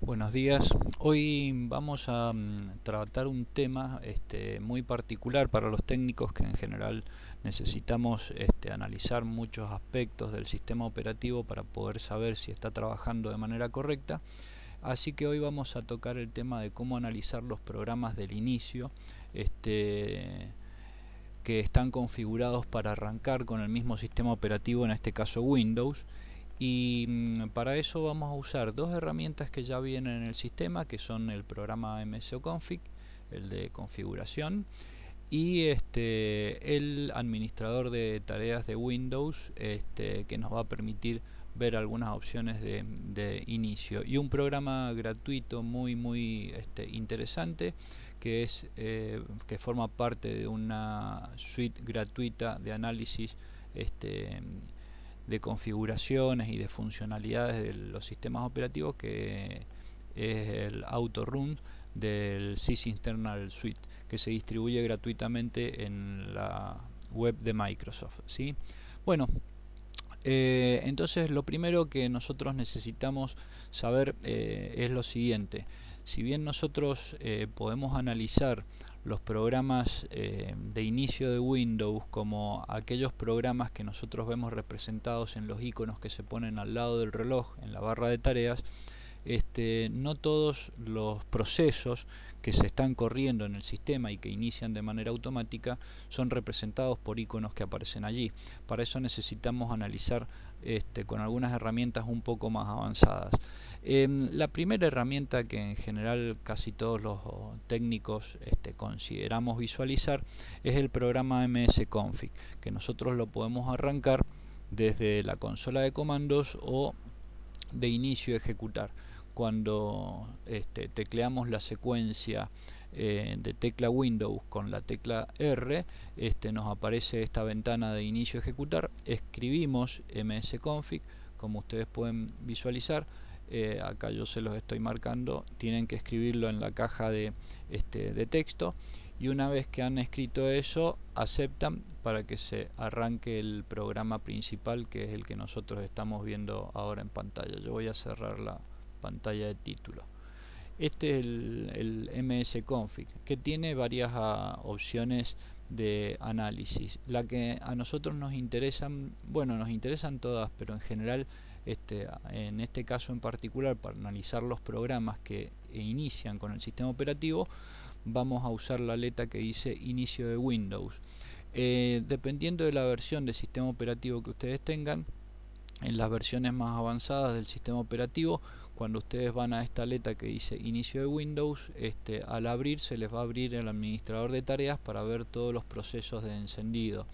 Buenos días. Hoy vamos a tratar un tema muy particular para los técnicos que en general necesitamos analizar muchos aspectos del sistema operativo para poder saber si está trabajando de manera correcta. Así que hoy vamos a tocar el tema de cómo analizar los programas del inicio que están configurados para arrancar con el mismo sistema operativo, en este caso Windows. Y para eso vamos a usar dos herramientas que ya vienen en el sistema, que son el programa msconfig, el de configuración, y el administrador de tareas de Windows, que nos va a permitir ver algunas opciones de inicio, y un programa gratuito muy interesante que forma parte de una suite gratuita de análisis de configuraciones y de funcionalidades de los sistemas operativos, que es el AutoRun del Sys Internal Suite, que se distribuye gratuitamente en la web de Microsoft, ¿sí? Bueno, entonces lo primero que nosotros necesitamos saber es lo siguiente. Si bien nosotros podemos analizar los programas de inicio de Windows como aquellos programas que nosotros vemos representados en los iconos que se ponen al lado del reloj en la barra de tareas, no todos los procesos que se están corriendo en el sistema y que inician de manera automática son representados por iconos que aparecen allí. Para eso necesitamos analizar con algunas herramientas un poco más avanzadas. La primera herramienta que en general casi todos los técnicos consideramos visualizar es el programa msconfig, que nosotros lo podemos arrancar desde la consola de comandos o de inicio ejecutar. Cuando tecleamos la secuencia de tecla Windows con la tecla R, nos aparece esta ventana de inicio ejecutar. Escribimos msconfig, como ustedes pueden visualizar. Acá yo se los estoy marcando, tienen que escribirlo en la caja de texto, y una vez que han escrito eso, aceptan para que se arranque el programa principal, que es el que nosotros estamos viendo ahora en pantalla. Yo voy a cerrar la pantalla de título. Este es el msconfig, que tiene varias opciones de análisis. La que a nosotros nos interesan, bueno, nos interesan todas, pero en general en este caso en particular, para analizar los programas que inician con el sistema operativo, vamos a usar la letra que dice inicio de Windows. Dependiendo de la versión de sistema operativo que ustedes tengan, en las versiones más avanzadas del sistema operativo, cuando ustedes van a esta letra que dice inicio de Windows, al abrir se les va a abrir el administrador de tareas para ver todos los procesos de encendido.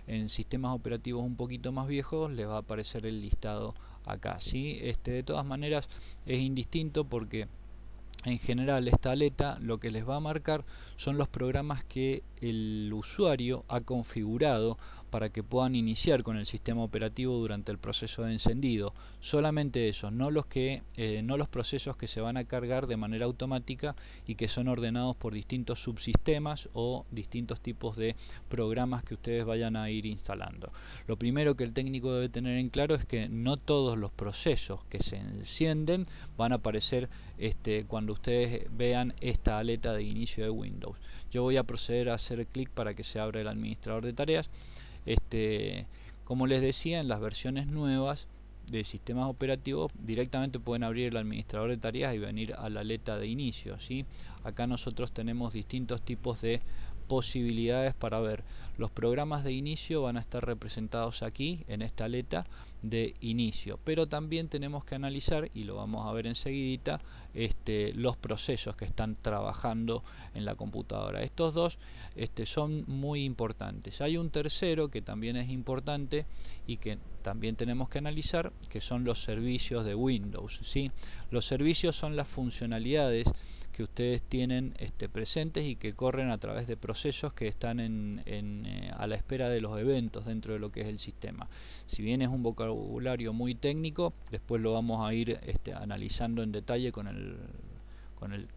En sistemas operativos un poquito más viejos les va a aparecer el listado acá, ¿sí? De todas maneras es indistinto, porque en general esta aleta lo que les va a marcar son los programas que el usuario ha configurado para que puedan iniciar con el sistema operativo durante el proceso de encendido. Solamente eso, no los procesos que se van a cargar de manera automática y que son ordenados por distintos subsistemas o distintos tipos de programas que ustedes vayan a ir instalando. Lo primero que el técnico debe tener en claro es que no todos los procesos que se encienden van a aparecer cuando ustedes vean esta aleta de inicio de Windows. Yo voy a proceder a hacer clic para que se abra el administrador de tareas. Como les decía, en las versiones nuevas de sistemas operativos directamente pueden abrir el administrador de tareas y venir a la aleta de inicio, ¿sí? Acá nosotros tenemos distintos tipos de posibilidades para ver. Los programas de inicio van a estar representados aquí en esta aleta de inicio, pero también tenemos que analizar, y lo vamos a ver enseguidita, los procesos que están trabajando en la computadora. Estos dos son muy importantes. Hay un tercero que también es importante y que también tenemos que analizar, que son los servicios de Windows, ¿sí? Los servicios son las funcionalidades que ustedes tienen presentes y que corren a través de procesos que están a la espera de los eventos dentro de lo que es el sistema. Si bien es un vocabulario muy técnico, después lo vamos a ir analizando en detalle con el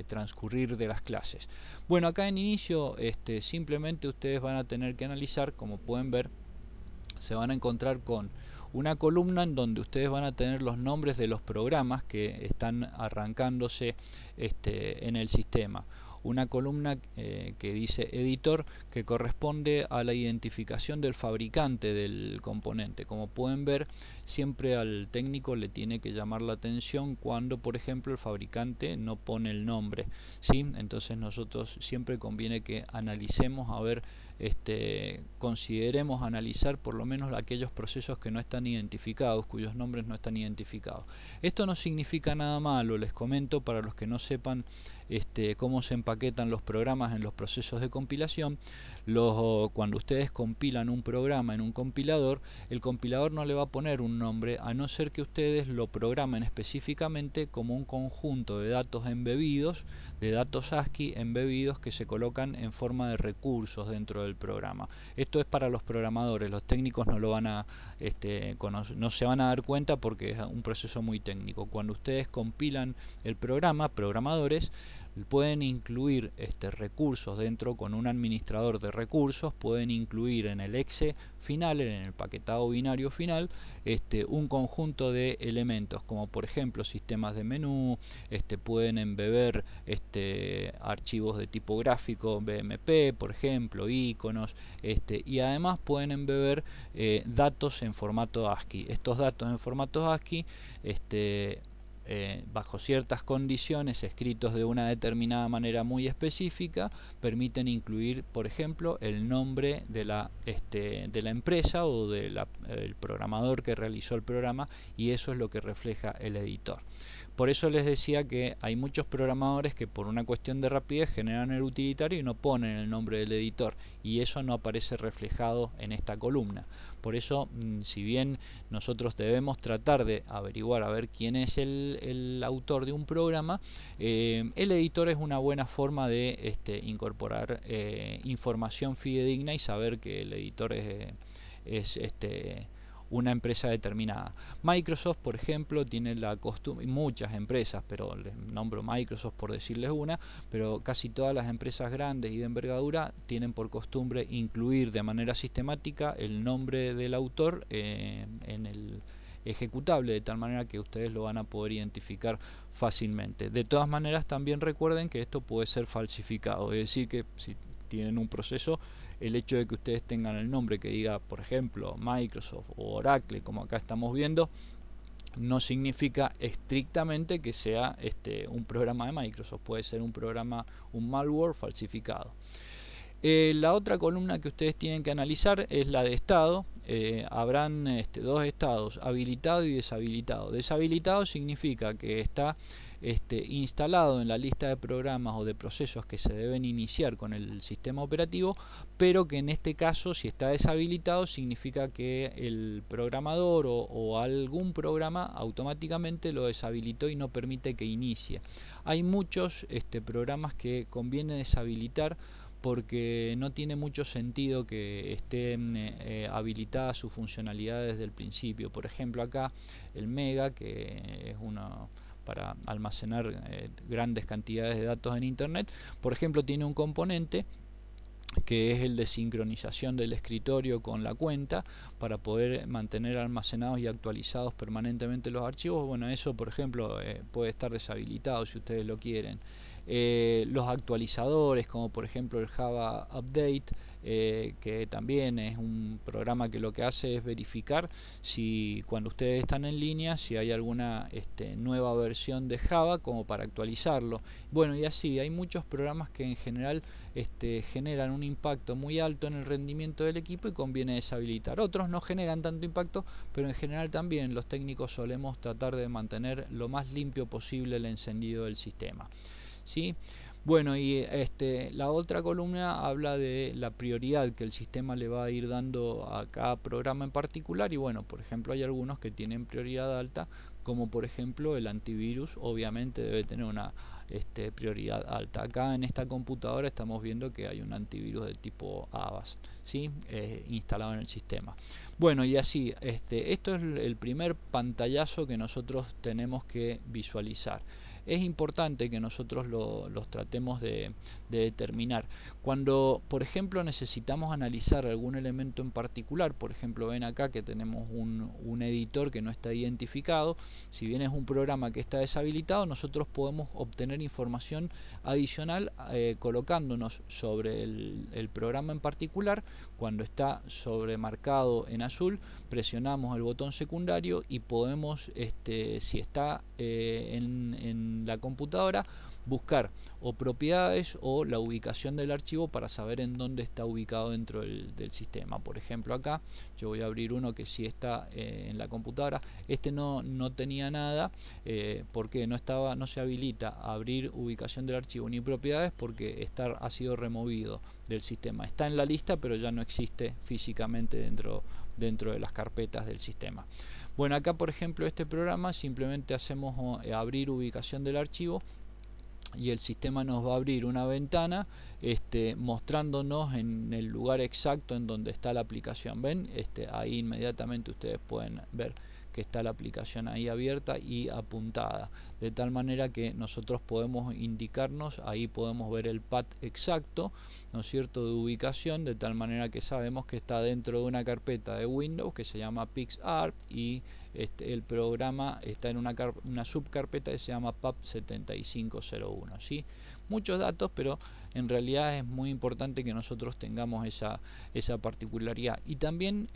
transcurrir de las clases. Bueno, acá en inicio simplemente ustedes van a tener que analizar, como pueden ver, se van a encontrar con una columna en donde ustedes van a tener los nombres de los programas que están arrancándose en el sistema. Una columna que dice editor, que corresponde a la identificación del fabricante del componente. Como pueden ver, siempre al técnico le tiene que llamar la atención cuando, por ejemplo, el fabricante no pone el nombre, ¿sí? Entonces nosotros siempre conviene que analicemos, a ver, consideremos analizar por lo menos aquellos procesos que no están identificados, cuyos nombres no están identificados. Esto no significa nada malo, les comento para los que no sepan cómo se empaquetan los programas en los procesos de compilación. Cuando ustedes compilan un programa en un compilador, el compilador no le va a poner un nombre, a no ser que ustedes lo programen específicamente como un conjunto de datos embebidos, de datos ASCII embebidos que se colocan en forma de recursos dentro del programa. Esto es para los programadores, los técnicos no lo van a no se van a dar cuenta porque es un proceso muy técnico. Cuando ustedes compilan el programa, programadores pueden incluir recursos dentro con un administrador de recursos, pueden incluir en el exe final, en el paquetado binario final, un conjunto de elementos como por ejemplo sistemas de menú, pueden embeber archivos de tipo gráfico, BMP por ejemplo, iconos, y además pueden embeber datos en formato ASCII. Estos datos en formato ASCII bajo ciertas condiciones, escritos de una determinada manera muy específica, permiten incluir, por ejemplo, el nombre de la empresa o del programador que realizó el programa, y eso es lo que refleja el editor. Por eso les decía que hay muchos programadores que por una cuestión de rapidez generan el utilitario y no ponen el nombre del editor, y eso no aparece reflejado en esta columna. Por eso, si bien nosotros debemos tratar de averiguar a ver quién es el autor de un programa, el editor es una buena forma de incorporar información fidedigna y saber que el editor es una empresa determinada. Microsoft, por ejemplo, tiene la costumbre, muchas empresas, pero les nombro Microsoft por decirles una, pero casi todas las empresas grandes y de envergadura tienen por costumbre incluir de manera sistemática el nombre del autor en el ejecutable, de tal manera que ustedes lo van a poder identificar fácilmente. De todas maneras, también recuerden que esto puede ser falsificado, es decir, que si tienen un proceso, el hecho de que ustedes tengan el nombre que diga, por ejemplo, Microsoft o Oracle, como acá estamos viendo, no significa estrictamente que sea un programa de Microsoft. Puede ser un programa, un malware falsificado. La otra columna que ustedes tienen que analizar es la de estado. Habrán dos estados, habilitado y deshabilitado. Deshabilitado significa que está instalado en la lista de programas o de procesos que se deben iniciar con el sistema operativo, pero que en este caso, si está deshabilitado, significa que el programador o algún programa automáticamente lo deshabilitó y no permite que inicie. Hay muchos programas que conviene deshabilitar porque no tiene mucho sentido que estén habilitadas sus funcionalidades desde el principio. Por ejemplo, acá el Mega, que es uno para almacenar grandes cantidades de datos en Internet, por ejemplo, tiene un componente que es el de sincronización del escritorio con la cuenta para poder mantener almacenados y actualizados permanentemente los archivos. Bueno, eso por ejemplo puede estar deshabilitado si ustedes lo quieren. Los actualizadores, como por ejemplo el Java Update, que también es un programa que lo que hace es verificar si cuando ustedes están en línea, si hay alguna nueva versión de Java como para actualizarlo. Bueno, y así hay muchos programas que en general generan un impacto muy alto en el rendimiento del equipo y conviene deshabilitar. Otros no generan tanto impacto, pero en general también los técnicos solemos tratar de mantener lo más limpio posible el encendido del sistema, ¿sí? Bueno, y la otra columna habla de la prioridad que el sistema le va a ir dando a cada programa en particular, y bueno, por ejemplo hay algunos que tienen prioridad alta, como por ejemplo el antivirus. Obviamente debe tener una prioridad alta. Acá en esta computadora estamos viendo que hay un antivirus de tipo Avast, ¿sí? Instalado en el sistema. Bueno, y así, esto es el primer pantallazo que nosotros tenemos que visualizar. Es importante que nosotros los tratemos de determinar. Cuando, por ejemplo, necesitamos analizar algún elemento en particular, por ejemplo, ven acá que tenemos un editor que no está identificado. Si bien es un programa que está deshabilitado, nosotros podemos obtener información adicional colocándonos sobre el programa en particular. Cuando está sobremarcado en azul, presionamos el botón secundario y podemos, si está en la computadora, buscar o propiedades o la ubicación del archivo para saber en dónde está ubicado dentro del sistema. Por ejemplo, acá yo voy a abrir uno que sí está en la computadora. No tenía nada porque no se habilita a abrir ubicación del archivo ni propiedades, porque ha sido removido del sistema. Está en la lista, pero ya no existe físicamente dentro de las carpetas del sistema. Bueno, acá por ejemplo este programa simplemente hacemos abrir ubicación del archivo y el sistema nos va a abrir una ventana mostrándonos en el lugar exacto en donde está la aplicación. ¿Ven? Ahí inmediatamente ustedes pueden ver que está la aplicación ahí abierta y apuntada, de tal manera que nosotros podemos indicarnos, ahí podemos ver el path exacto, ¿no es cierto?, de ubicación, de tal manera que sabemos que está dentro de una carpeta de Windows que se llama PixArt y el programa está en una subcarpeta que se llama PAP7501, ¿sí? Muchos datos, pero en realidad es muy importante que nosotros tengamos esa particularidad. Y también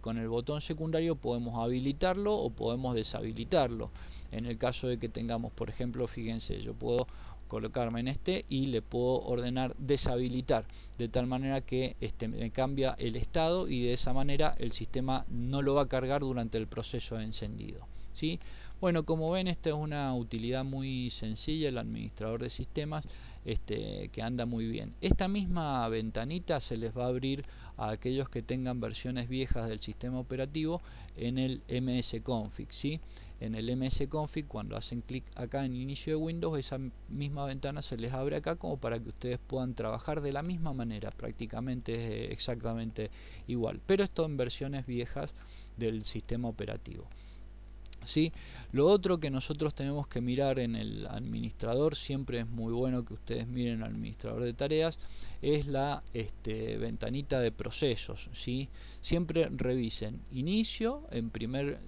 con el botón secundario podemos habilitarlo o podemos deshabilitarlo. En el caso de que tengamos, por ejemplo, fíjense, yo puedo colocarme en y le puedo ordenar deshabilitar, de tal manera que me cambia el estado y de esa manera el sistema no lo va a cargar durante el proceso de encendido, ¿sí? Bueno, como ven, esta es una utilidad muy sencilla, el administrador de sistemas, que anda muy bien. Esta misma ventanita se les va a abrir a aquellos que tengan versiones viejas del sistema operativo en el msconfig, ¿sí? En el msconfig, cuando hacen clic acá en inicio de Windows, esa misma ventana se les abre acá como para que ustedes puedan trabajar de la misma manera, prácticamente es exactamente igual, pero esto en versiones viejas del sistema operativo. ¿Sí? Lo otro que nosotros tenemos que mirar en el administrador, siempre es muy bueno que ustedes miren al administrador de tareas, es la ventanita de procesos, ¿sí? Siempre revisen inicio en primer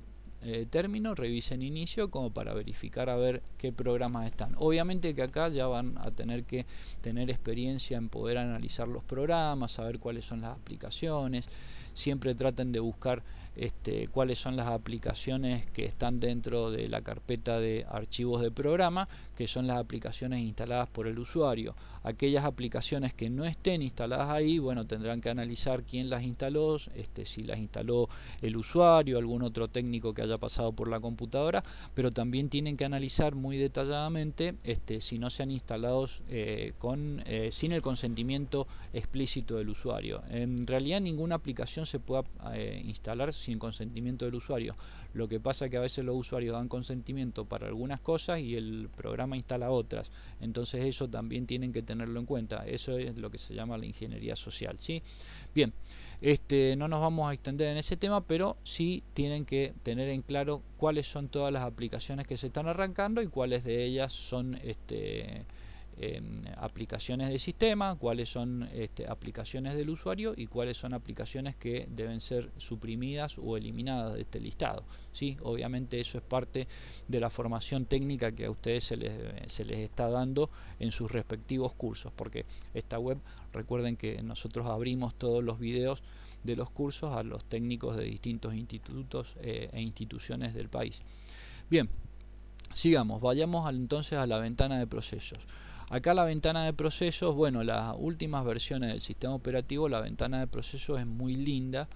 término, revisen inicio como para verificar a ver qué programas están. Obviamente que acá ya van a tener que tener experiencia en poder analizar los programas, saber cuáles son las aplicaciones. Siempre traten de buscar cuáles son las aplicaciones que están dentro de la carpeta de archivos de programa, que son las aplicaciones instaladas por el usuario. Aquellas aplicaciones que no estén instaladas ahí, bueno, tendrán que analizar quién las instaló, si las instaló el usuario, algún otro técnico que haya pasado por la computadora, pero también tienen que analizar muy detalladamente si no se han instalado sin el consentimiento explícito del usuario. En realidad ninguna aplicación se puede instalar sin consentimiento del usuario. Lo que pasa es que a veces los usuarios dan consentimiento para algunas cosas y el programa instala otras. Entonces eso también tienen que tenerlo en cuenta. Eso es lo que se llama la ingeniería social, ¿sí? Bien, no nos vamos a extender en ese tema, pero sí tienen que tener en claro cuáles son todas las aplicaciones que se están arrancando y cuáles de ellas son aplicaciones de sistema, cuáles son aplicaciones del usuario y cuáles son aplicaciones que deben ser suprimidas o eliminadas de este listado, ¿sí? Obviamente eso es parte de la formación técnica que a ustedes se les está dando en sus respectivos cursos, porque esta web, recuerden que nosotros abrimos todos los videos de los cursos a los técnicos de distintos institutos e instituciones del país. Bien, sigamos, vayamos entonces a la ventana de procesos. Acá la ventana de procesos, bueno, las últimas versiones del sistema operativo, la ventana de procesos es muy linda.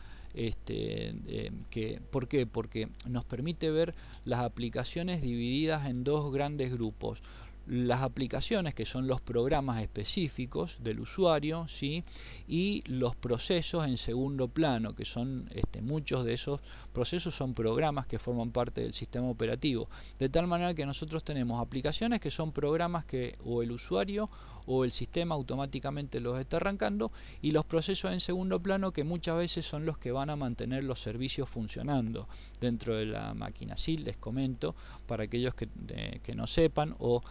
¿Por qué? Porque nos permite ver las aplicaciones divididas en dos grandes grupos. las aplicaciones, que son los programas específicos del usuario, ¿sí? Y los procesos en segundo plano, que son muchos de esos procesos son programas que forman parte del sistema operativo, de tal manera que nosotros tenemos aplicaciones que son programas que o el usuario o el sistema automáticamente los está arrancando, y los procesos en segundo plano, que muchas veces son los que van a mantener los servicios funcionando dentro de la máquina. Sí, les comento, para aquellos que no sepan, o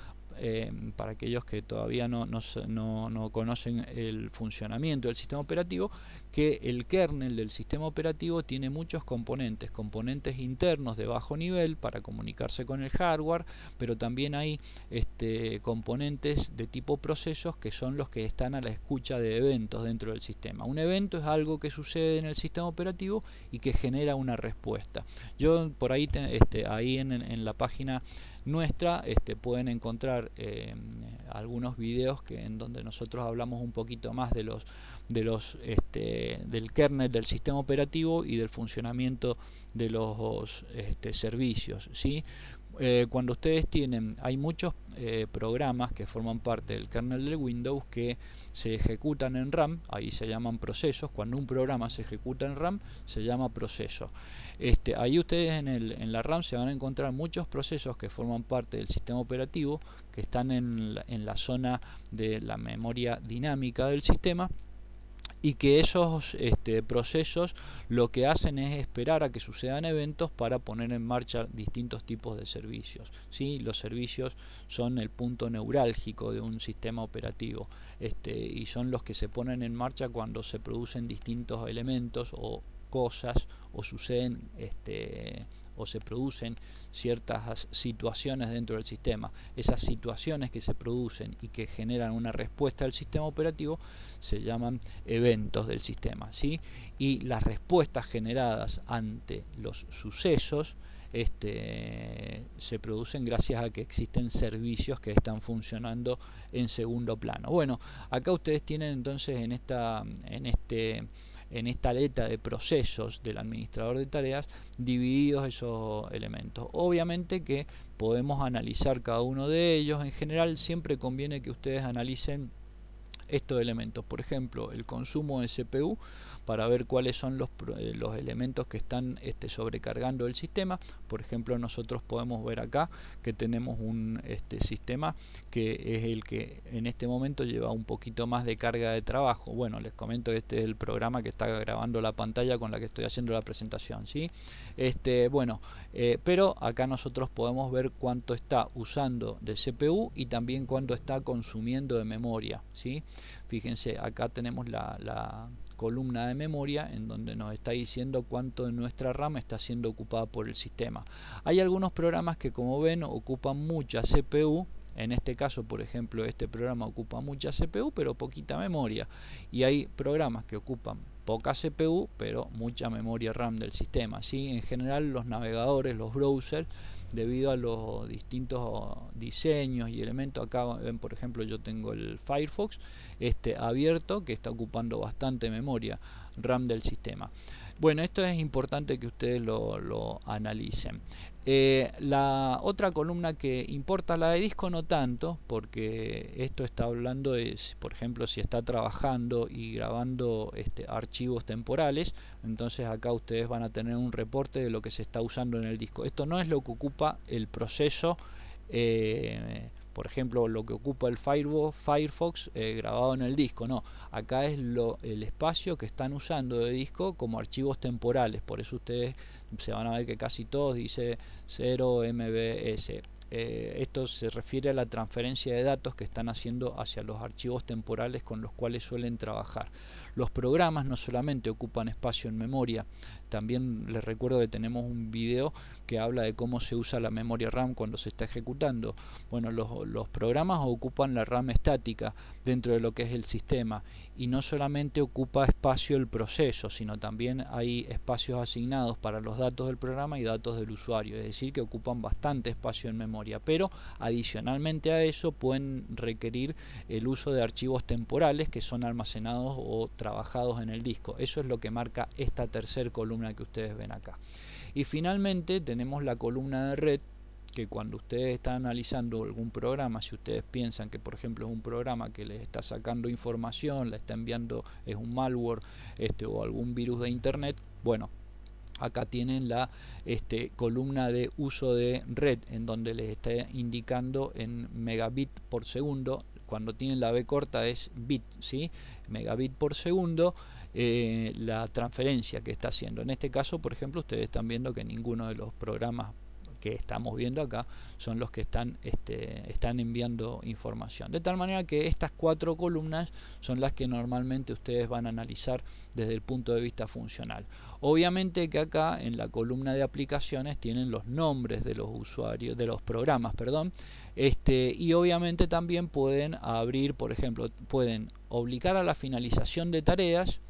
para aquellos que todavía no conocen el funcionamiento del sistema operativo, que el kernel del sistema operativo tiene muchos componentes internos de bajo nivel para comunicarse con el hardware, pero también hay componentes de tipo procesos, que son los que están a la escucha de eventos dentro del sistema. Un evento es algo que sucede en el sistema operativo y que genera una respuesta. Yo por ahí, ahí en la página nuestra pueden encontrar algunos videos en donde nosotros hablamos un poquito más del kernel del sistema operativo y del funcionamiento de los servicios, ¿sí? Cuando ustedes hay muchos programas que forman parte del kernel de Windows que se ejecutan en RAM, ahí se llaman procesos. Cuando un programa se ejecuta en RAM se llama proceso. Ahí ustedes en la RAM se van a encontrar muchos procesos que forman parte del sistema operativo, que están en la zona de la memoria dinámica del sistema, y que esos procesos lo que hacen es esperar a que sucedan eventos para poner en marcha distintos tipos de servicios, ¿sí? Los servicios son el punto neurálgico de un sistema operativo, y son los que se ponen en marcha cuando se producen distintos elementos o cosas, o suceden o se producen ciertas situaciones dentro del sistema. Esas situaciones que se producen y que generan una respuesta del sistema operativo se llaman eventos del sistema, ¿sí? Y las respuestas generadas ante los sucesos se producen gracias a que existen servicios que están funcionando en segundo plano. Bueno, acá ustedes tienen entonces en esta letra de procesos del administrador de tareas divididos esos elementos. Obviamente que podemos analizar cada uno de ellos. En general siempre conviene que ustedes analicen estos elementos, por ejemplo el consumo de CPU, para ver cuáles son los elementos que están sobrecargando el sistema. Por ejemplo, nosotros podemos ver acá que tenemos un sistema que es el que en este momento lleva un poquito más de carga de trabajo. Bueno, les comento que este es el programa que está grabando la pantalla con la que estoy haciendo la presentación, ¿sí? Pero acá nosotros podemos ver cuánto está usando de CPU y también cuánto está consumiendo de memoria, ¿sí? Fíjense, acá tenemos la columna de memoria en donde nos está diciendo cuánto de nuestra RAM está siendo ocupada por el sistema. Hay algunos programas que, como ven, ocupan mucha CPU. En este caso, por ejemplo, este programa ocupa mucha CPU pero poquita memoria, y hay programas que ocupan poca CPU pero mucha memoria RAM del sistema, ¿sí? En general los navegadores, los browsers, debido a los distintos diseños y elementos, acá ven, por ejemplo, yo tengo el Firefox abierto, que está ocupando bastante memoria RAM del sistema. Bueno, esto es importante que ustedes lo analicen. La otra columna que importa, la de disco, no tanto, porque esto está hablando de, por ejemplo, si está trabajando y grabando archivos temporales. Entonces acá ustedes van a tener un reporte de lo que se está usando en el disco. Esto no es lo que ocupa el proceso, por ejemplo, lo que ocupa el Firefox grabado en el disco. No, acá es el espacio que están usando de disco como archivos temporales. Por eso ustedes se van a ver que casi todos dice 0 MBS. Esto se refiere a la transferencia de datos que están haciendo hacia los archivos temporales con los cuales suelen trabajar. Los programas no solamente ocupan espacio en memoria, también les recuerdo que tenemos un video que habla de cómo se usa la memoria RAM cuando se está ejecutando. Bueno, los programas ocupan la RAM estática dentro de lo que es el sistema, y no solamente ocupa espacio el proceso, sino también hay espacios asignados para los datos del programa y datos del usuario, es decir, que ocupan bastante espacio en memoria, pero adicionalmente a eso pueden requerir el uso de archivos temporales que son almacenados o trabajados en el disco. Eso es lo que marca esta tercera columna que ustedes ven acá. Y finalmente tenemos la columna de red, que cuando ustedes están analizando algún programa, si ustedes piensan que por ejemplo es un programa que les está sacando información, le está enviando, es un malware o algún virus de internet, bueno, acá tienen la columna de uso de red, en donde les está indicando en megabit por segundo. Cuando tienen la B corta es bit, ¿sí? Megabit por segundo, la transferencia que está haciendo. En este caso, por ejemplo, ustedes están viendo que ninguno de los programas que estamos viendo acá son los que están enviando información, de tal manera que estas 4 columnas son las que normalmente ustedes van a analizar desde el punto de vista funcional. Obviamente que acá en la columna de aplicaciones tienen los nombres de los usuarios, de los programas, perdón, y obviamente también pueden abrir, por ejemplo, pueden obligar a la finalización de tareas.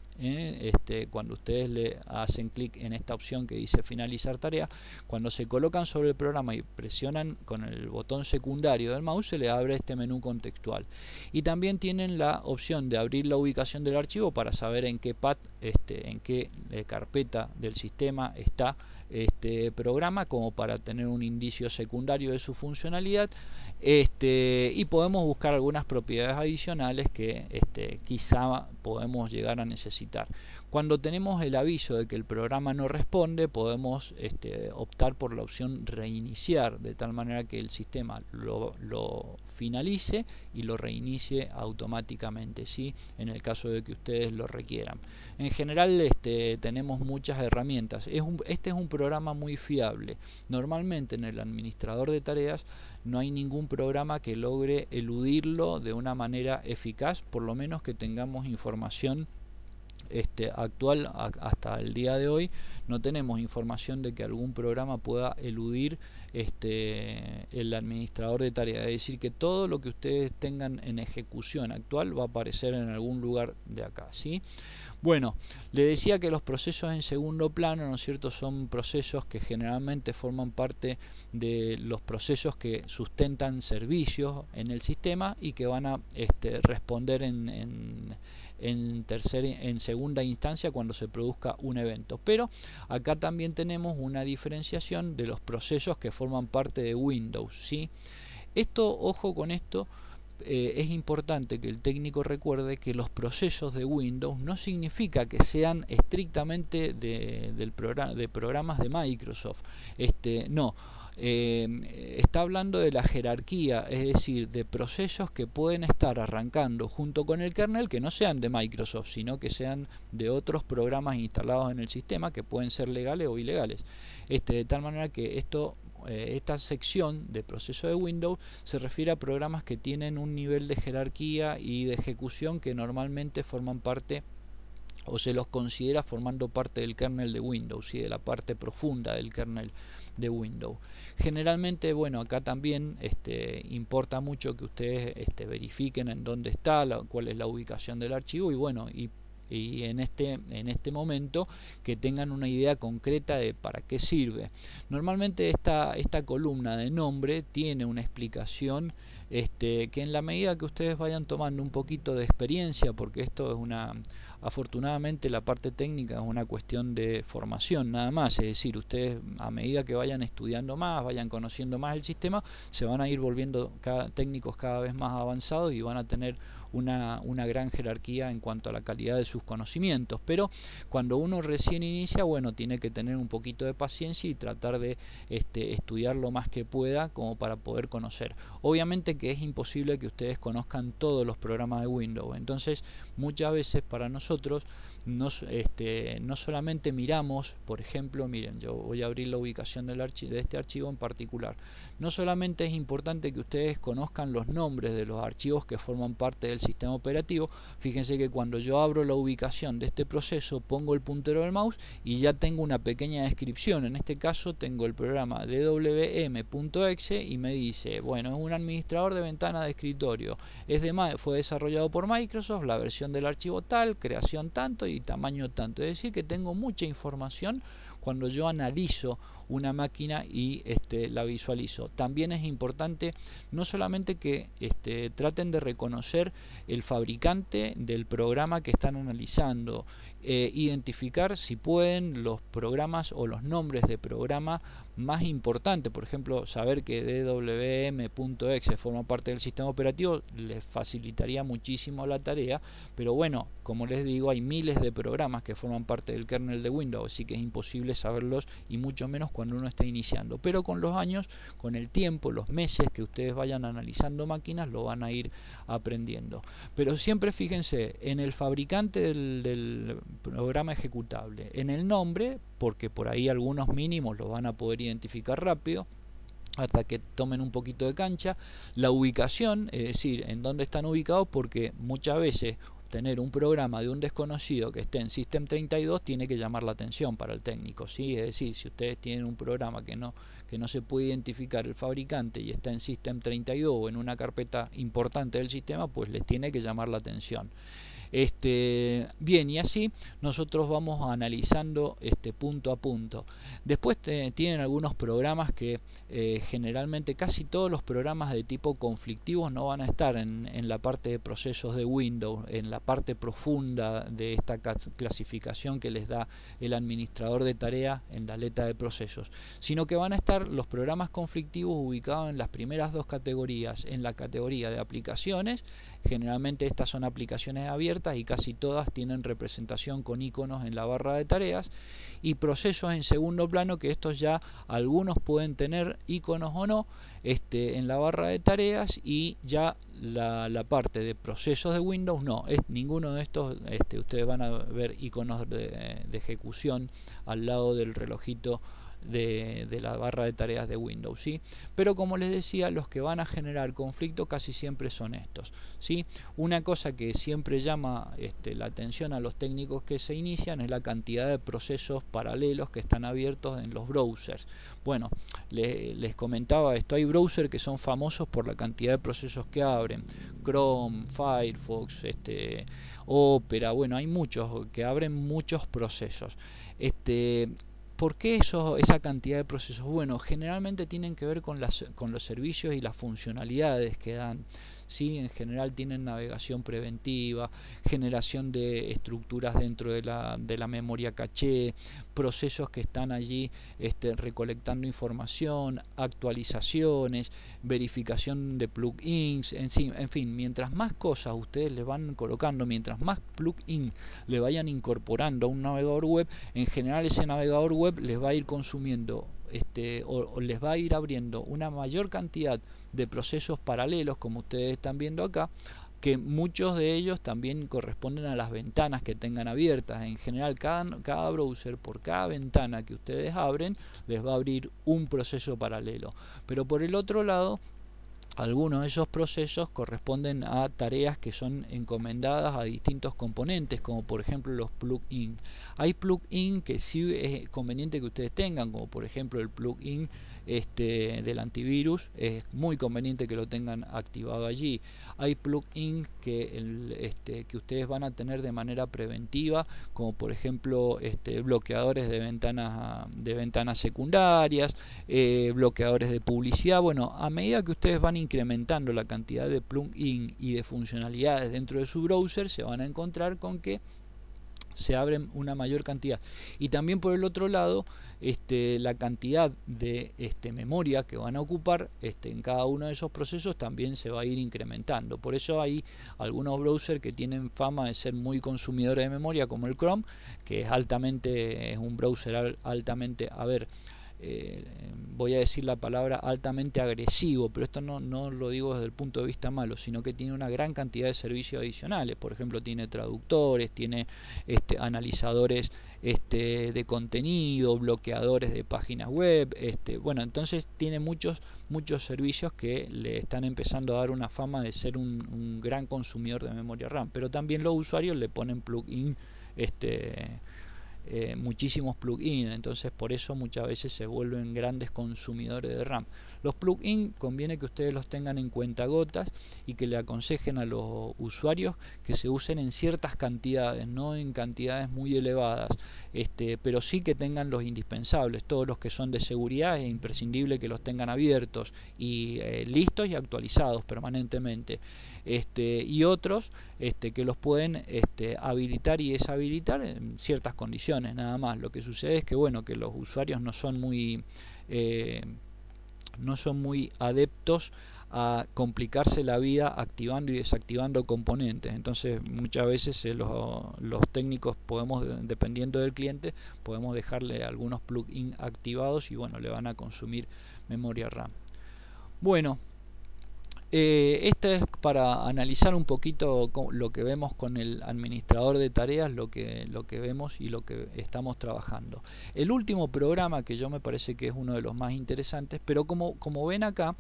Cuando ustedes le hacen clic en esta opción que dice finalizar tarea, cuando se colocan sobre el programa y presionan con el botón secundario del mouse, se le abre este menú contextual, y también tienen la opción de abrir la ubicación del archivo para saber en qué path, en qué carpeta del sistema está este programa, como para tener un indicio secundario de su funcionalidad, y podemos buscar algunas propiedades adicionales que quizá podemos llegar a necesitar. Cuando tenemos el aviso de que el programa no responde, podemos optar por la opción reiniciar, de tal manera que el sistema lo finalice y lo reinicie automáticamente, ¿sí? En el caso de que ustedes lo requieran. En general tenemos muchas herramientas. Este es un programa muy fiable. Normalmente en el administrador de tareas no hay ningún programa que logre eludirlo de una manera eficaz, por lo menos que tengamos información actual. Hasta el día de hoy no tenemos información de que algún programa pueda eludir el administrador de tareas, es decir, que todo lo que ustedes tengan en ejecución actual va a aparecer en algún lugar de acá, ¿sí? Bueno, le decía que los procesos en segundo plano, ¿no es cierto?, son procesos que generalmente forman parte de los procesos que sustentan servicios en el sistema y que van a responder en segunda instancia cuando se produzca un evento. Pero acá también tenemos una diferenciación de los procesos que forman parte de Windows, ¿sí? Esto, ojo con esto, es importante que el técnico recuerde que los procesos de Windows no significa que sean estrictamente de programas de Microsoft. No. Está hablando de la jerarquía, es decir, de procesos que pueden estar arrancando junto con el kernel, que no sean de Microsoft, sino que sean de otros programas instalados en el sistema, que pueden ser legales o ilegales. De tal manera que esta sección de proceso de Windows se refiere a programas que tienen un nivel de jerarquía y de ejecución que normalmente forman parte, o se los considera formando parte del kernel de Windows, y de la parte profunda del kernel de Windows. Generalmente, bueno, acá también importa mucho que ustedes verifiquen en dónde está, cuál es la ubicación del archivo, y bueno, y en este momento que tengan una idea concreta de para qué sirve. Normalmente esta columna de nombre tiene una explicación que en la medida que ustedes vayan tomando un poquito de experiencia, porque esto es afortunadamente la parte técnica es una cuestión de formación nada más, es decir, ustedes a medida que vayan estudiando más, vayan conociendo más el sistema, se van a ir volviendo técnicos cada vez más avanzados y van a tener una gran jerarquía en cuanto a la calidad de sus conocimientos. Pero cuando uno recién inicia, bueno, tiene que tener un poquito de paciencia y tratar de estudiar lo más que pueda como para poder conocer. Obviamente que es imposible que ustedes conozcan todos los programas de Windows, entonces muchas veces para nosotros no solamente miramos, por ejemplo, miren, yo voy a abrir la ubicación de este archivo en particular. No solamente es importante que ustedes conozcan los nombres de los archivos que forman parte del sistema operativo. Fíjense que cuando yo abro la ubicación de este proceso, pongo el puntero del mouse y ya tengo una pequeña descripción. En este caso tengo el programa dwm.exe y me dice, bueno, es un administrador de ventana de escritorio, fue desarrollado por Microsoft, la versión del archivo tal, creación tanto y tamaño tanto. Es decir, que tengo mucha información cuando yo analizo una máquina y la visualizo. También es importante no solamente que traten de reconocer el fabricante del programa que están analizando, identificar si pueden los programas o los nombres de programa más importante, por ejemplo, saber que DWM.exe forma parte del sistema operativo les facilitaría muchísimo la tarea, pero bueno, como les digo, hay miles de programas que forman parte del kernel de Windows, así que es imposible saberlos, y mucho menos cuando uno está iniciando. Pero con los años, con el tiempo, los meses que ustedes vayan analizando máquinas, lo van a ir aprendiendo. Pero siempre fíjense en el fabricante del programa ejecutable, en el nombre, porque por ahí algunos mínimos los van a poder identificar rápido hasta que tomen un poquito de cancha, la ubicación, es decir, en dónde están ubicados, porque muchas veces tener un programa de un desconocido que esté en System 32 tiene que llamar la atención para el técnico, ¿sí? Es decir, si ustedes tienen un programa que no se puede identificar el fabricante y está en System 32 o en una carpeta importante del sistema, pues les tiene que llamar la atención. Bien, y así nosotros vamos analizando punto a punto. Después tienen algunos programas que generalmente casi todos los programas de tipo conflictivos no van a estar en la parte de procesos de Windows, en la parte profunda de esta clasificación que les da el administrador de tareas en la letra de procesos, sino que van a estar los programas conflictivos ubicados en las primeras dos categorías, en la categoría de aplicaciones. Generalmente estas son aplicaciones abiertas y casi todas tienen representación con iconos en la barra de tareas, y procesos en segundo plano, que estos ya algunos pueden tener iconos o no en la barra de tareas, y ya la parte de procesos de Windows no, ninguno de estos ustedes van a ver iconos de ejecución al lado del relojito de la barra de tareas de Windows, ¿sí? Pero como les decía, los que van a generar conflicto casi siempre son estos, ¿sí? Una cosa que siempre llama la atención a los técnicos que se inician es la cantidad de procesos paralelos que están abiertos en los browsers. Bueno, les comentaba esto, hay browsers que son famosos por la cantidad de procesos que abren, Chrome, Firefox, Opera, bueno, hay muchos que abren muchos procesos. ¿Por qué esa cantidad de procesos? Bueno, generalmente tienen que ver con los servicios y las funcionalidades que dan, ¿sí? En general tienen navegación preventiva, generación de estructuras dentro de la memoria caché, procesos que están allí recolectando información, actualizaciones, verificación de plugins, en fin, mientras más cosas ustedes le van colocando, mientras más plugins le vayan incorporando a un navegador web, en general ese navegador web les va a ir consumiendo o les va a ir abriendo una mayor cantidad de procesos paralelos, como ustedes están viendo acá, que muchos de ellos también corresponden a las ventanas que tengan abiertas. En general cada browser, por cada ventana que ustedes abren, les va a abrir un proceso paralelo. Pero por el otro lado, algunos de esos procesos corresponden a tareas que son encomendadas a distintos componentes, como por ejemplo los plugins. Hay plugins que sí es conveniente que ustedes tengan, como por ejemplo el plugin del antivirus, es muy conveniente que lo tengan activado allí. Hay plugins que ustedes van a tener de manera preventiva, como por ejemplo bloqueadores de ventanas secundarias, bloqueadores de publicidad. Bueno, a medida que ustedes van incrementando la cantidad de plugins y de funcionalidades dentro de su browser, se van a encontrar con que se abren una mayor cantidad. Y también por el otro lado, la cantidad de memoria que van a ocupar en cada uno de esos procesos también se va a ir incrementando. Por eso hay algunos browsers que tienen fama de ser muy consumidores de memoria, como el Chrome, que es un browser altamente, voy a decir la palabra altamente agresivo, pero esto no lo digo desde el punto de vista malo, sino que tiene una gran cantidad de servicios adicionales. Por ejemplo, tiene traductores, tiene analizadores de contenido, bloqueadores de páginas web, bueno, entonces tiene muchos servicios que le están empezando a dar una fama de ser un gran consumidor de memoria RAM. Pero también los usuarios le ponen plugin muchísimos plugins, entonces por eso muchas veces se vuelven grandes consumidores de RAM. Los plugins conviene que ustedes los tengan en cuentagotas y que le aconsejen a los usuarios que se usen en ciertas cantidades, no en cantidades muy elevadas, pero sí que tengan los indispensables. Todos los que son de seguridad es imprescindible que los tengan abiertos y listos y actualizados permanentemente, y otros que los pueden habilitar y deshabilitar en ciertas condiciones, nada más. Lo que sucede es que bueno, que los usuarios no son muy no son muy adeptos a complicarse la vida activando y desactivando componentes. Entonces muchas veces los técnicos podemos, dependiendo del cliente, podemos dejarle algunos plugins activados y bueno, le van a consumir memoria RAM. Bueno, esta es para analizar un poquito lo que vemos con el administrador de tareas, lo que vemos y lo que estamos trabajando. El último programa, que yo me parece que es uno de los más interesantes, pero como ven acá,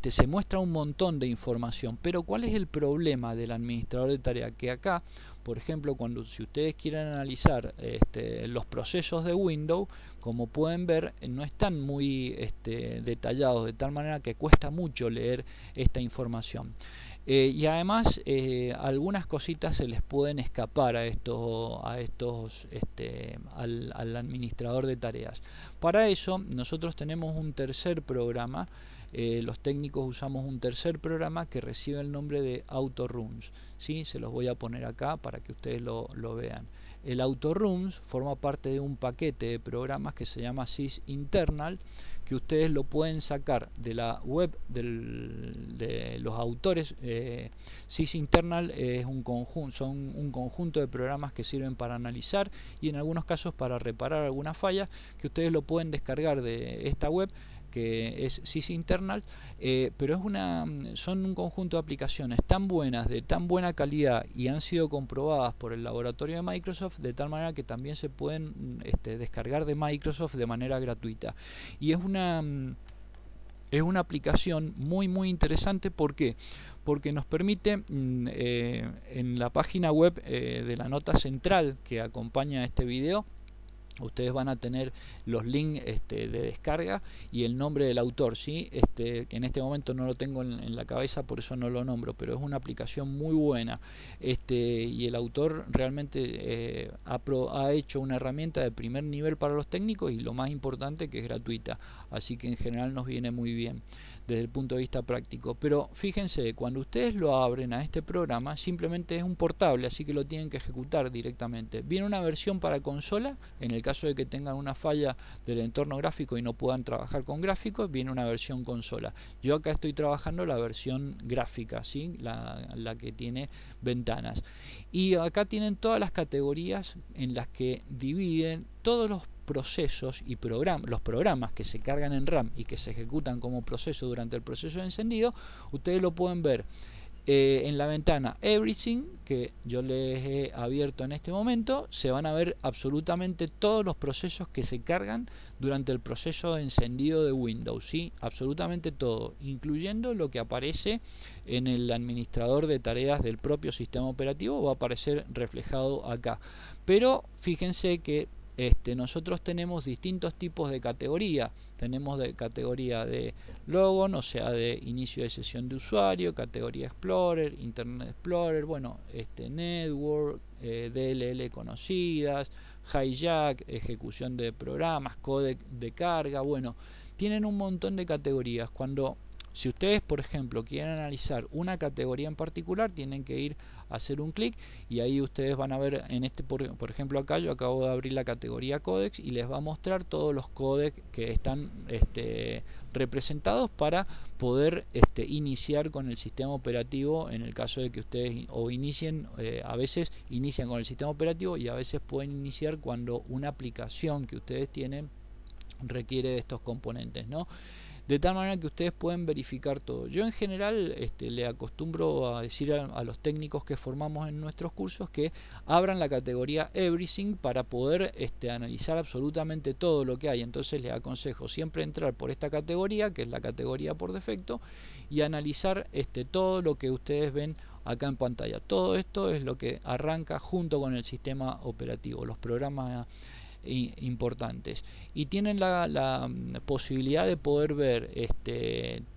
se muestra un montón de información. Pero ¿cuál es el problema del administrador de tareas? Que acá, por ejemplo, si ustedes quieren analizar los procesos de Windows, como pueden ver, no están muy detallados, de tal manera que cuesta mucho leer esta información. Y además algunas cositas se les pueden escapar al administrador de tareas. Para eso nosotros tenemos un tercer programa. Los técnicos usamos un tercer programa que recibe el nombre de AutoRuns, ¿sí? Se los voy a poner acá para que ustedes lo vean. El AutoRuns forma parte de un paquete de programas que se llama sysinternal, que ustedes lo pueden sacar de la web de los autores. Sysinternal es son un conjunto de programas que sirven para analizar y en algunos casos para reparar alguna falla, que ustedes lo pueden descargar de esta web, que es sysinternal, pero son un conjunto de aplicaciones tan buenas, de tan buena calidad, y han sido comprobadas por el laboratorio de Microsoft, de tal manera que también se pueden descargar de Microsoft de manera gratuita. Y es una aplicación muy interesante. ¿Por qué? Porque nos permite en la página web de la nota central que acompaña este video, ustedes van a tener los links de descarga y el nombre del autor, ¿sí? Que en este momento no lo tengo en la cabeza, por eso no lo nombro, pero es una aplicación muy buena. Y el autor realmente ha hecho una herramienta de primer nivel para los técnicos, y lo más importante, que es gratuita, así que en general nos viene muy bien desde el punto de vista práctico. Pero fíjense, cuando ustedes lo abren a este programa, simplemente es un portable, así que lo tienen que ejecutar directamente. Viene una versión para consola, en el caso de que tengan una falla del entorno gráfico y no puedan trabajar con gráficos, viene una versión consola. Yo acá estoy trabajando la versión gráfica, ¿sí? la que tiene ventanas. Y acá tienen todas las categorías en las que dividen todos los procesos y los programas que se cargan en RAM y que se ejecutan como proceso durante el proceso de encendido. Ustedes lo pueden ver en la ventana Everything, que yo les he abierto en este momento. Se van a ver absolutamente todos los procesos que se cargan durante el proceso de encendido de Windows, ¿sí? Absolutamente todo, incluyendo lo que aparece en el administrador de tareas del propio sistema operativo, va a aparecer reflejado acá. Pero fíjense que nosotros tenemos distintos tipos de categoría. Tenemos de categoría de logon, o sea, de inicio de sesión de usuario, categoría Explorer, Internet Explorer, bueno, Network, DLL conocidas, hijack, ejecución de programas, codec de carga. Bueno, tienen un montón de categorías. Si ustedes, por ejemplo, quieren analizar una categoría en particular, tienen que ir a hacer un clic, y ahí ustedes van a ver, por ejemplo acá yo acabo de abrir la categoría codecs, y les va a mostrar todos los codecs que están representados para poder iniciar con el sistema operativo, en el caso de que ustedes inicien. A veces inician con el sistema operativo, y a veces pueden iniciar cuando una aplicación que ustedes tienen requiere de estos componentes, ¿no? De tal manera que ustedes pueden verificar todo. Yo en general le acostumbro a decir a los técnicos que formamos en nuestros cursos que abran la categoría Everything para poder analizar absolutamente todo lo que hay. Entonces les aconsejo siempre entrar por esta categoría, que es la categoría por defecto, y analizar todo lo que ustedes ven acá en pantalla. Todo esto es lo que arranca junto con el sistema operativo, los programas importantes, y tienen la posibilidad de poder ver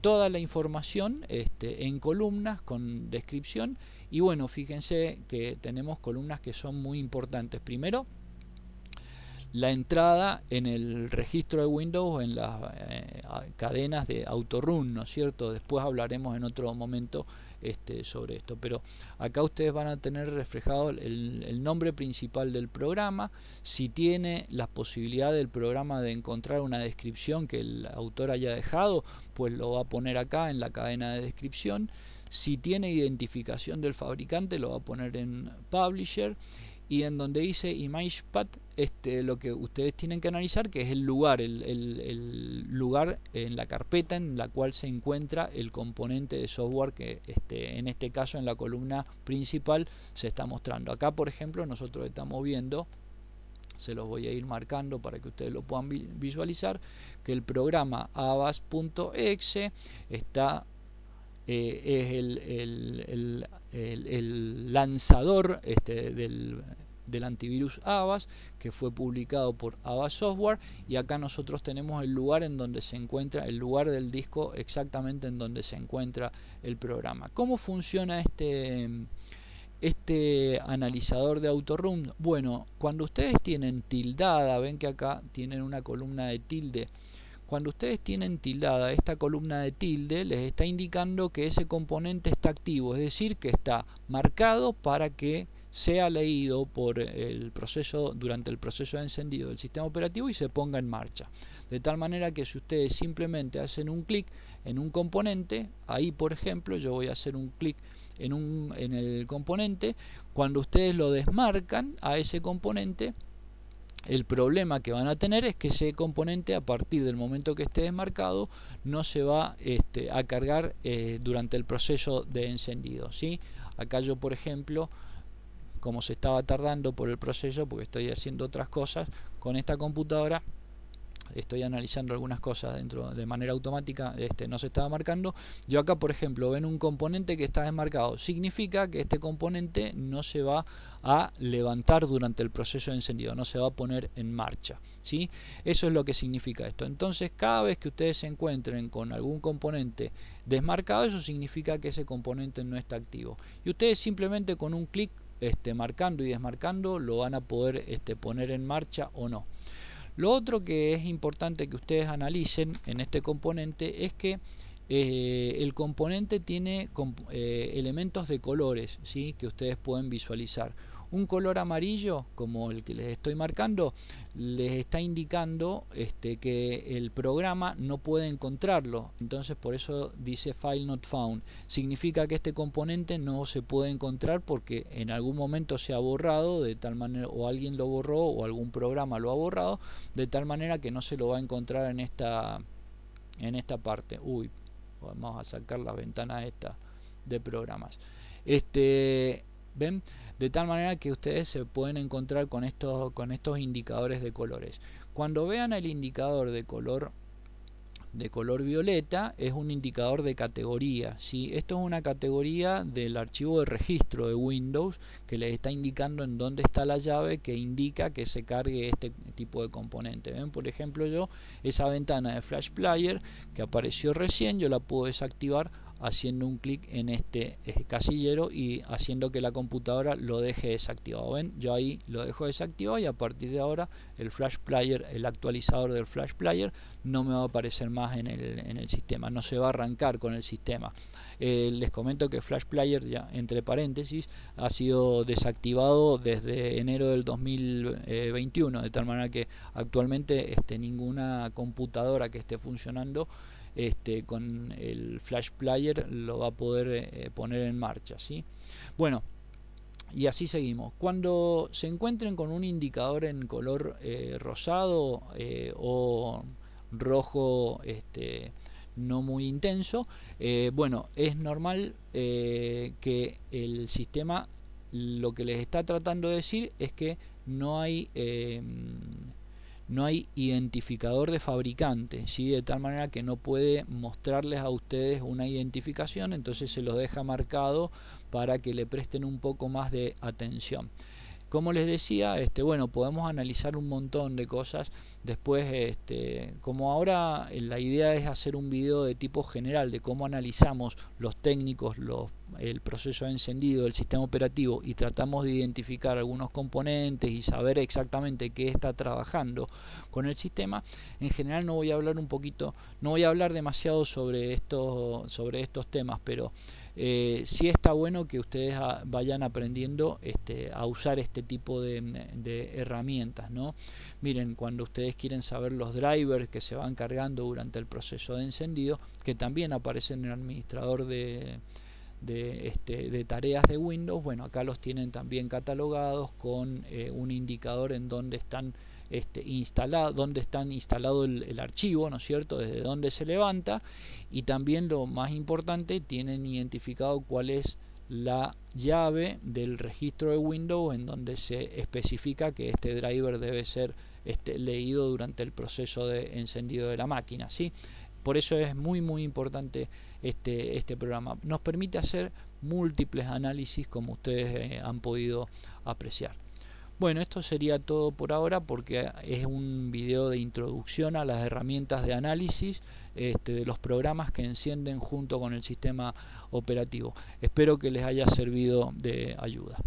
toda la información en columnas con descripción. Y bueno, fíjense que tenemos columnas que son muy importantes. Primero, la entrada en el registro de Windows en las cadenas de autorun, ¿no es cierto? Después hablaremos en otro momento sobre esto, pero acá ustedes van a tener reflejado el nombre principal del programa. Si tiene la posibilidad del programa de encontrar una descripción que el autor haya dejado, pues lo va a poner acá en la cadena de descripción. Si tiene identificación del fabricante, lo va a poner en Publisher. Y en donde dice ImagePath, lo que ustedes tienen que analizar, que es el lugar, el lugar en la carpeta en la cual se encuentra el componente de software que en este caso en la columna principal se está mostrando. Acá, por ejemplo, nosotros estamos viendo, se los voy a ir marcando para que ustedes lo puedan visualizar, que el programa avast.exe está es el lanzador del antivirus Avast, que fue publicado por Avast Software, y acá nosotros tenemos el lugar en donde se encuentra, el lugar del disco exactamente en donde se encuentra el programa. ¿Cómo funciona este analizador de autorun? Bueno, cuando ustedes tienen tildada, ven que acá tienen una columna de tilde. Cuando ustedes tienen tildada esta columna de tilde, les está indicando que ese componente está activo, es decir, que está marcado para que sea leído por el proceso durante el proceso de encendido del sistema operativo y se ponga en marcha. De tal manera que si ustedes simplemente hacen un clic en un componente, ahí por ejemplo yo voy a hacer un clic en el componente, cuando ustedes lo desmarcan a ese componente, el problema que van a tener es que ese componente, a partir del momento que esté desmarcado, no se va a cargar durante el proceso de encendido, ¿sí? Acá yo, por ejemplo, como se estaba tardando por el proceso, porque estoy haciendo otras cosas con esta computadora, estoy analizando algunas cosas dentro de manera automática, no se estaba marcando. Yo acá, por ejemplo, ven un componente que está desmarcado, significa que este componente no se va a levantar durante el proceso de encendido, no se va a poner en marcha, ¿sí? Eso es lo que significa esto. Entonces, cada vez que ustedes se encuentren con algún componente desmarcado, eso significa que ese componente no está activo, y ustedes simplemente con un clic marcando y desmarcando lo van a poder poner en marcha o no. Lo otro que es importante que ustedes analicen en este componente es que el componente tiene elementos de colores, ¿sí? Que ustedes pueden visualizar. Un color amarillo, como el que les estoy marcando, les está indicando que el programa no puede encontrarlo. Entonces por eso dice File Not Found. Significa que este componente no se puede encontrar porque en algún momento se ha borrado, de tal manera, o alguien lo borró, o algún programa lo ha borrado, de tal manera que no se lo va a encontrar en esta parte. Uy, vamos a sacar la ventana esta de programas. ¿Ven? De tal manera que ustedes se pueden encontrar con estos indicadores de colores. Cuando vean el indicador de color violeta, es un indicador de categoría, ¿sí? Esto es una categoría del archivo de registro de Windows que les está indicando en dónde está la llave que indica que se cargue este tipo de componente. ¿Ven? Por ejemplo, yo esa ventana de Flash Player que apareció recién, yo la puedo desactivar haciendo un clic en este casillero y haciendo que la computadora lo deje desactivado. ¿Ven? Yo ahí lo dejo desactivado y a partir de ahora el Flash Player, el actualizador del Flash Player, no me va a aparecer más en el sistema, no se va a arrancar con el sistema. Les comento que Flash Player, ya entre paréntesis, ha sido desactivado desde enero del 2021, de tal manera que actualmente ninguna computadora que esté funcionando con el Flash Player lo va a poder poner en marcha, ¿sí? Bueno, y así seguimos. Cuando se encuentren con un indicador en color rosado o rojo no muy intenso, bueno, es normal que el sistema lo que les está tratando de decir es que no hay identificador de fabricante, ¿sí? De tal manera que no puede mostrarles a ustedes una identificación, entonces se los deja marcado para que le presten un poco más de atención. Como les decía, bueno, podemos analizar un montón de cosas. Después, como ahora la idea es hacer un video de tipo general de cómo analizamos los técnicos, el proceso de encendido del sistema operativo y tratamos de identificar algunos componentes y saber exactamente qué está trabajando con el sistema. En general no voy a hablar no voy a hablar demasiado sobre estos temas, pero sí está bueno que ustedes vayan aprendiendo a usar este tipo de herramientas, ¿no? Miren, cuando ustedes quieren saber los drivers que se van cargando durante el proceso de encendido, que también aparecen en el administrador de tareas de Windows, bueno, acá los tienen también catalogados con un indicador en donde están instalado el archivo, ¿no es cierto?, desde donde se levanta, y también lo más importante, tienen identificado cuál es la llave del registro de Windows en donde se especifica que este driver debe ser leído durante el proceso de encendido de la máquina, ¿sí? Por eso es muy importante este programa. Nos permite hacer múltiples análisis, como ustedes han podido apreciar. Bueno, esto sería todo por ahora, porque es un video de introducción a las herramientas de análisis de los programas que encienden junto con el sistema operativo. Espero que les haya servido de ayuda.